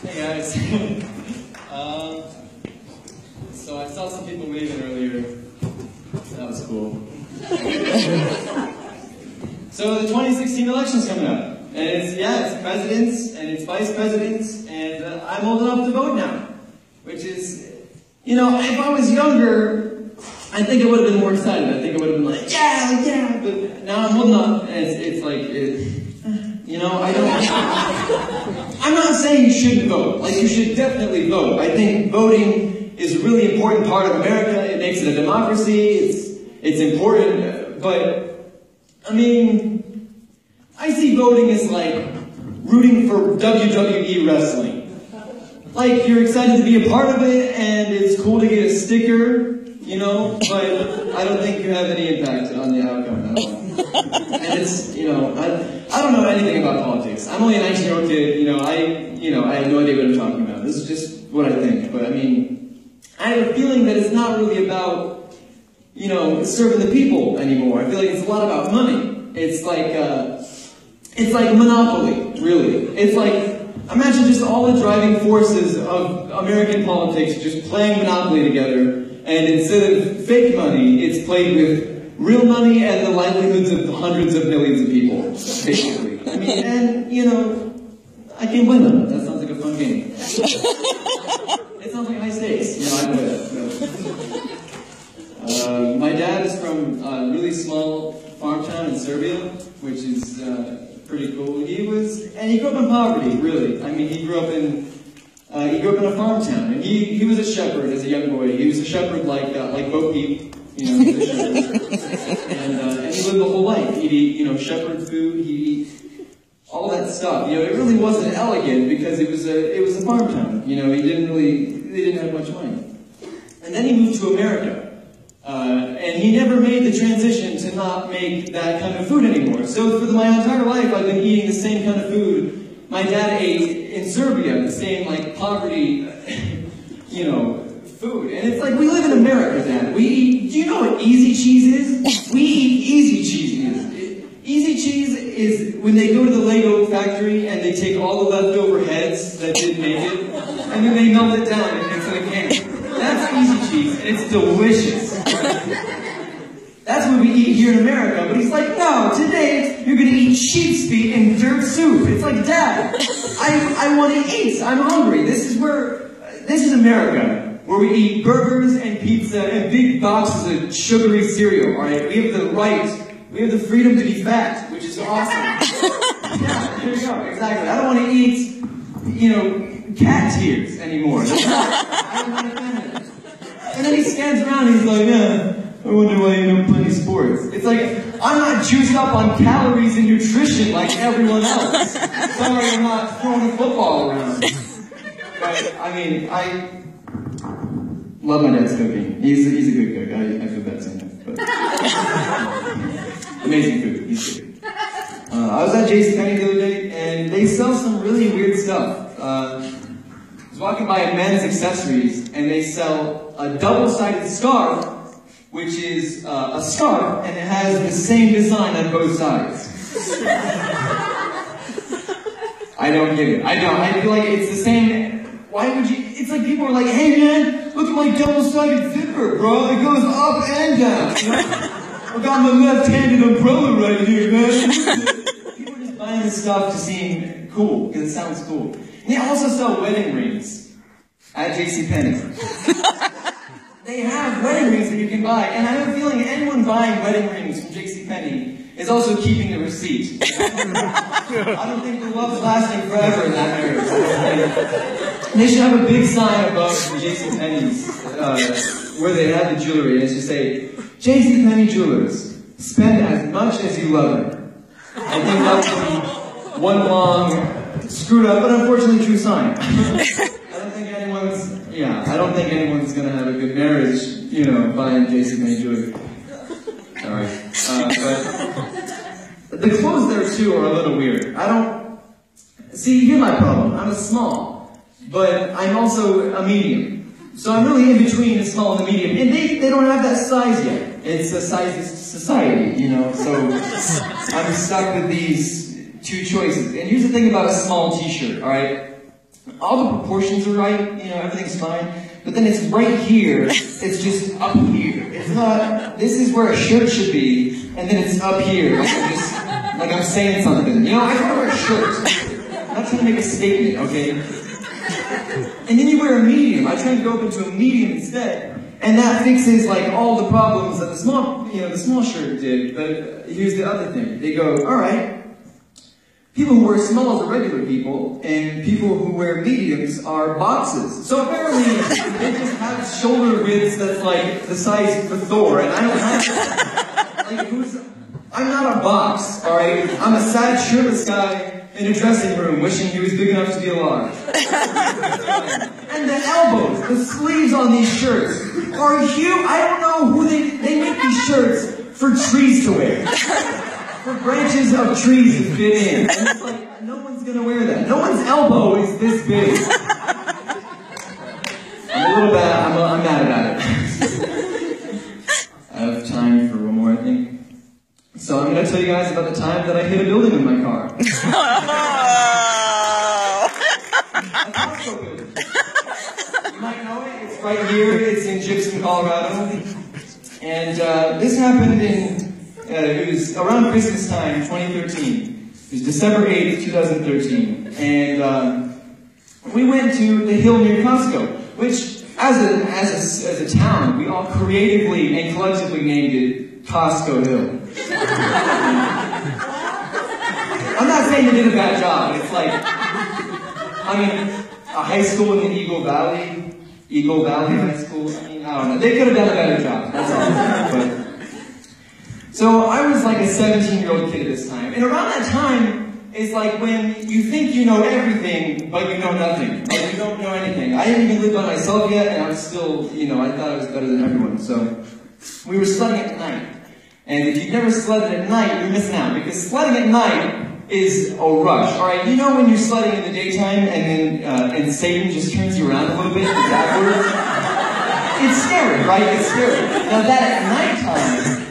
Hey guys. So I saw some people waving earlier. That was cool. So the 2016 election's coming up. And it's presidents and it's vice presidents, and I'm old enough to vote now. Which is, you know, if I was younger, I think I would have been more excited. I think I would have been like, yeah, but now I'm old enough, and it's like, you know, I'm not saying you shouldn't vote. Like, you should definitely vote. I think voting is a really important part of America. It makes it a democracy. It's important. But, I mean, I see voting as like rooting for WWE wrestling. Like, you're excited to be a part of it, and it's cool to get a sticker, you know, but I don't think you have any impact on the outcome at all. And it's, you know, I don't know anything about politics. I'm only a 19-year-old kid, I have no idea what I'm talking about. This is just what I think. But I mean, I have a feeling that it's not really about, serving the people anymore. I feel like it's a lot about money. It's like Monopoly, really. It's like, imagine just all the driving forces of American politics just playing Monopoly together, and instead of fake money, it's played with real money and the livelihoods of hundreds of millions of people, basically. I mean, and, I can't blame them. That sounds like a fun game. It sounds like high stakes. I'd play that. My dad is from a really small farm town in Serbia, which is pretty cool. He grew up in poverty, really. I mean, he grew up in a farm town, and he was a shepherd as a young boy. He was a shepherd like Bo Peep, he was a shepherd. And he lived the whole life. He'd eat, shepherd food, he'd eat all that stuff. It really wasn't elegant because it was a farm town. They didn't have much money. And then he moved to America. And he never made the transition to not make that kind of food anymore. So for my entire life, I've been eating the same kind of food my dad ate in Serbia, the same, poverty, food. And it's like, we live in America, Dad. Do you know what easy cheese is? We eat easy cheese. Easy cheese is when they go to the Lego factory and they take all the leftover heads that didn't make it, and then they melt it down and mix it in a can. That's easy cheese, and it's delicious. That's what we eat here in America. But he's like, no, today you're going to eat sheep's feet and dirt soup. It's like, Dad, I want to eat. I'm hungry. This is America, where we eat burgers and pizza and big boxes of sugary cereal, all right? We have the freedom to be fat, which is awesome. Yeah, there you go, exactly. I don't want to eat, cat tears anymore. I don't want to eat it. And then he scans around and he's like, I wonder why you don't play sports. It's like, I'm not juiced up on calories and nutrition like everyone else. Sorry, I'm not throwing a football around. But, I mean, I love my dad's cooking. He's a good cook. I feel bad saying that. But amazing food. He's good. I was at JCPenney the other day, and they sell some really weird stuff. I was walking by a men's accessories, and they sell a double-sided scarf, which is a scarf, and it has the same design on both sides. I don't get it. I feel like it's the same. Why would you? It's like people are like, hey man, look at my double-sided zipper, bro. It goes up and down. I got my left-handed umbrella right here, man. People are just buying this stuff to seem cool, because it sounds cool. And they also sell wedding rings at JCPenney. They have wedding rings that you can buy, and I have a feeling anyone buying wedding rings from JCPenney is also keeping the receipt. I don't think the love's lasting forever in that marriage. They should have a big sign above JCPenney's, where they have the jewelry, and it should say, JCPenney Jewelers, spend as much as you love it. I think that would be one long, screwed up, but unfortunately true sign. I don't think anyone's gonna have a good marriage, buying JCPenney jewelry. Sorry. But the clothes there too are a little weird. See, here's my problem. I'm a small, but I'm also a medium. So I'm really in between the small and the medium. And they don't have that size yet. It's a size society, so I'm stuck with these two choices. And here's the thing about a small t-shirt, alright? all the proportions are right, you know, everything's fine, but then it's right here, it's just up here. It's not, this is where a shirt should be, and then it's up here, like I'm saying something. You know, I try to wear a shirt. I'm not trying to make a statement, okay? And then you wear a medium. I try to go up into a medium instead. And that fixes like all the problems that the small shirt did. But here's the other thing. They go, all right, people who wear smalls are regular people, and people who wear mediums are boxes. So apparently, they just have shoulder widths that's like the size for Thor, and I don't have that. Like, I'm not a box, all right? I'm a sad, shirtless guy in a dressing room wishing he was big enough to be a large. And the elbows, the sleeves on these shirts are huge. I don't know who they make these shirts for trees to wear. For branches of trees to fit in. And it's like, no one's gonna wear that. No one's elbow is this big. I'm a little bad, I'm mad about it. I have time for one more, I think. So I'm going to tell you guys about the time that I hit a building with my car. A Costco building. You might know it. It's right here. It's in Gypsum, Colorado. And this happened it was around Christmas time, 2013. It was December 8th, 2013. And we went to the hill near Costco, which as a town, we all creatively and collectively named it Costco Hill. I'm not saying they did a bad job, but it's like, I mean, a high school in the Eagle Valley High School, I mean, I don't know. They could have done a better job, that's all. But, so I was like a 17-year-old kid at this time, and around that time, it's like when you think you know everything, but you know nothing. Like, you don't know anything. I didn't even live by myself yet, and I was still, you know, I thought I was better than everyone. So, we were sledding at night. And if you've never sledded at night, you're missing out. Because sledding at night is a rush. Alright, you know when you're sledding in the daytime, and then, and Satan just turns you around a little bit backwards? It's scary, right? It's scary. Now that at nighttime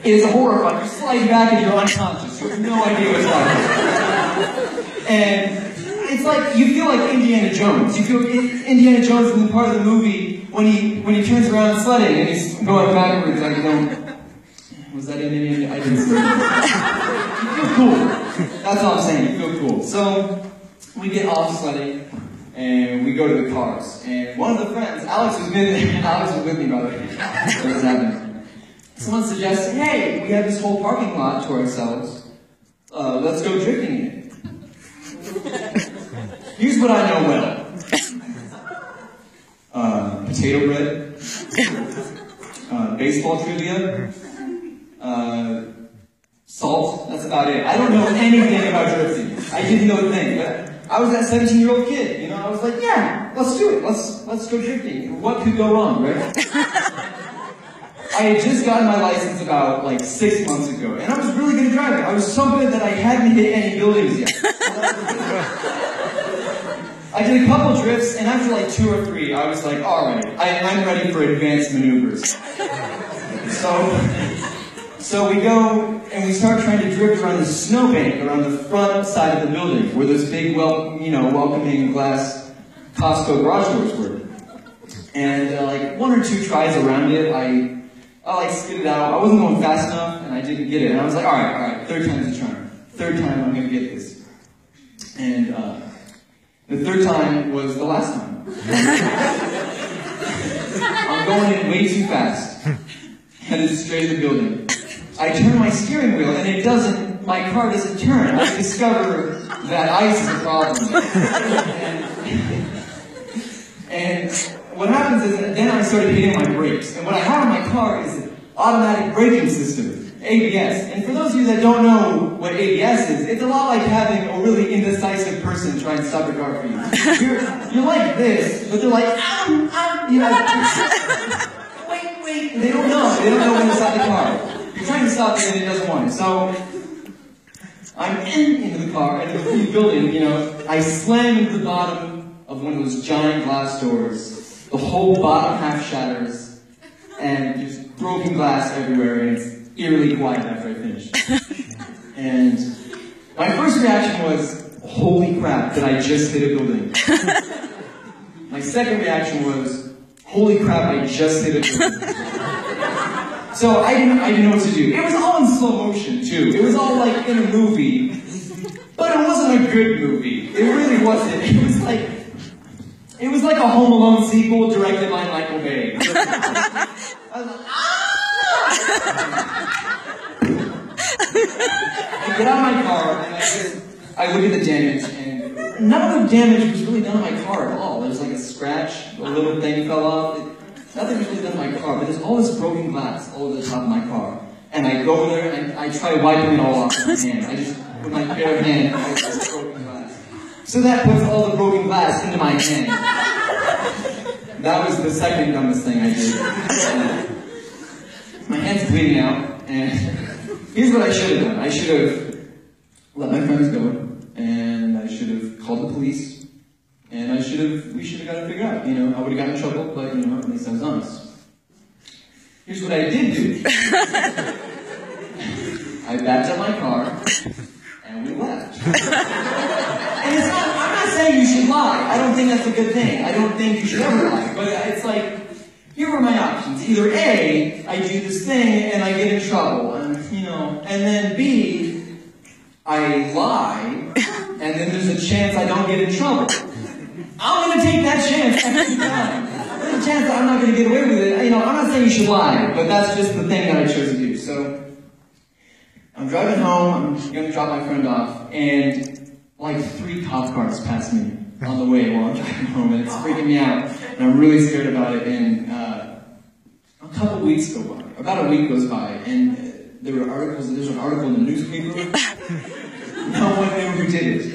is horrifying. You slide back and you're unconscious. You have no idea what's happening. And it's like, you feel like Indiana Jones. You feel Indiana Jones in the part of the movie when he turns around sledding and he's going backwards, like, you know, was that in Indiana? I didn't see it. You feel cool. That's all I'm saying. You feel cool. So, we get off sledding and we go to the cars. And one of the friends, Alex was with me, by the way. What was happening? Someone suggested, hey, we have this whole parking lot to ourselves. Let's go drifting in it. Here's what I know well. Potato bread. Baseball trivia. Salt. That's about it. I don't know anything about drifting. I didn't know a thing. But I was that 17-year-old kid. You know, I was like, yeah, let's do it. Let's go drifting. What could go wrong, right? I had just gotten my license about like 6 months ago, and I was really good at driving. I was so good that I hadn't hit any buildings yet. I did a couple drifts, and after like 2 or 3, I was like, all right, I'm ready for advanced maneuvers. So we go and we start trying to drift around the snowbank around the front side of the building, where those big, welcoming glass Costco garage doors were. And like 1 or 2 tries around it, I like skid it out. I wasn't going fast enough, and I didn't get it. And I was like, all right, 3rd time's the charm. 3rd time I'm gonna get this. And the 3rd time was the last time. I'm going in way too fast, headed straight to the building. I turn my steering wheel, and my car doesn't turn. I discover that ice is a problem. And what happens is, then I started hitting my brakes. And what I have in my car is an automatic braking system, ABS. And for those of you that don't know what ABS is, it's a lot like having a really indecisive person try and stop your car for you. You're like this, but they're like, you know, wait, they don't know. They don't know when to stop the car. You're trying to stop it and it doesn't want it. So, I'm into the car, and in the building, you know, I slam into the bottom of one of those giant glass doors. The whole bottom half shatters, and there's broken glass everywhere, and it's eerily quiet after I finish. And my first reaction was holy crap, did I just hit a building? My second reaction was, holy crap, I just hit a building. So I didn't know what to do. It was all in slow motion, too. It was all like in a movie. But it wasn't a good movie. It really wasn't. It was like a Home Alone sequel directed by Michael Bay. I was like, I get out of my car and I look at the damage, and none of the damage was really done on my car at all. There's like a scratch, a little thing fell off. Nothing was really done on my car, but there's all this broken glass all over the top of my car. And I go there and I try wiping it all off with my hand. I just put my bare hand all this broken glass. So that puts all the broken glass into my hand. That was the second dumbest thing I did. My hand's bleeding out, and here's what I should have done. I should have let my friends go, and I should have called the police, and we should have got it figured out. You know, I would have gotten in trouble, but you know, at least I was honest. Here's what I did do. I backed up my car, and we left. And I'm not saying you should lie. I don't think that's a good thing. I don't think you should ever lie. But it's like, here are my options. Either A, I do this thing and I get in trouble, and then B, I lie, and then there's a chance I don't get in trouble. I'm going to take that chance every time. There's a chance that I'm not going to get away with it. You know, I'm not saying you should lie, but that's just the thing that I chose to do. So, I'm driving home, I'm going to drop my friend off, and like 3 cop cars pass me on the way while I'm driving home, and it's freaking me out, and I'm really scared about it. And a couple weeks go by, about a week goes by, and there's an article in the newspaper. No one knew who did it.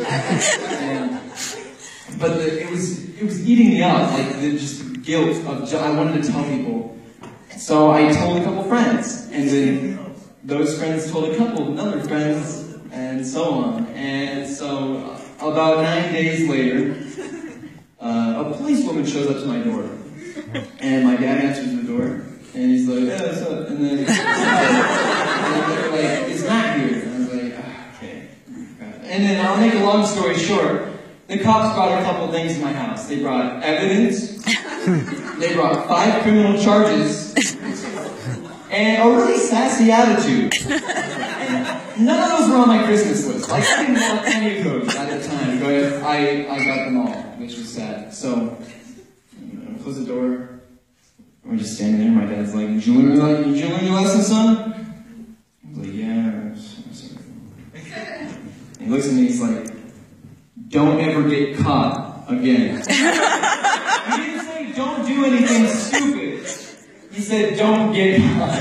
But it was eating me up, like just the guilt of I wanted to tell people. So I told a couple friends, and then those friends told a couple of other friends, and so on. And so, about 9 days later, a policewoman shows up to my door. And my dad answers the door, and he's like, "Yeah, what's up?" And then they're like, "It's Matt here." And I was like, "Okay." And then I'll make a long story short. The cops brought a couple things to my house. They brought evidence, they brought 5 criminal charges, and a really sassy attitude. And none of those were on my Christmas list. Like, I didn't want any of those at the time, but I got them all, which was sad. So, I close the door. We're just standing there. My dad's like, "Did you learn your lesson, son?" I was like, "Yeah." And he looks at me, he's like, "Don't ever get caught again." He didn't say, "Don't do anything stupid." He said, "Don't get caught."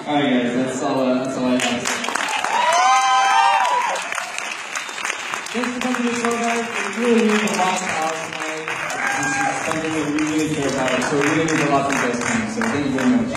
Alright guys, that's all I have. Thanks for coming to the show, guys. It really means a lot to us tonight. This is something that we really care about, so it really means a lot to you guys coming, so thank you very much.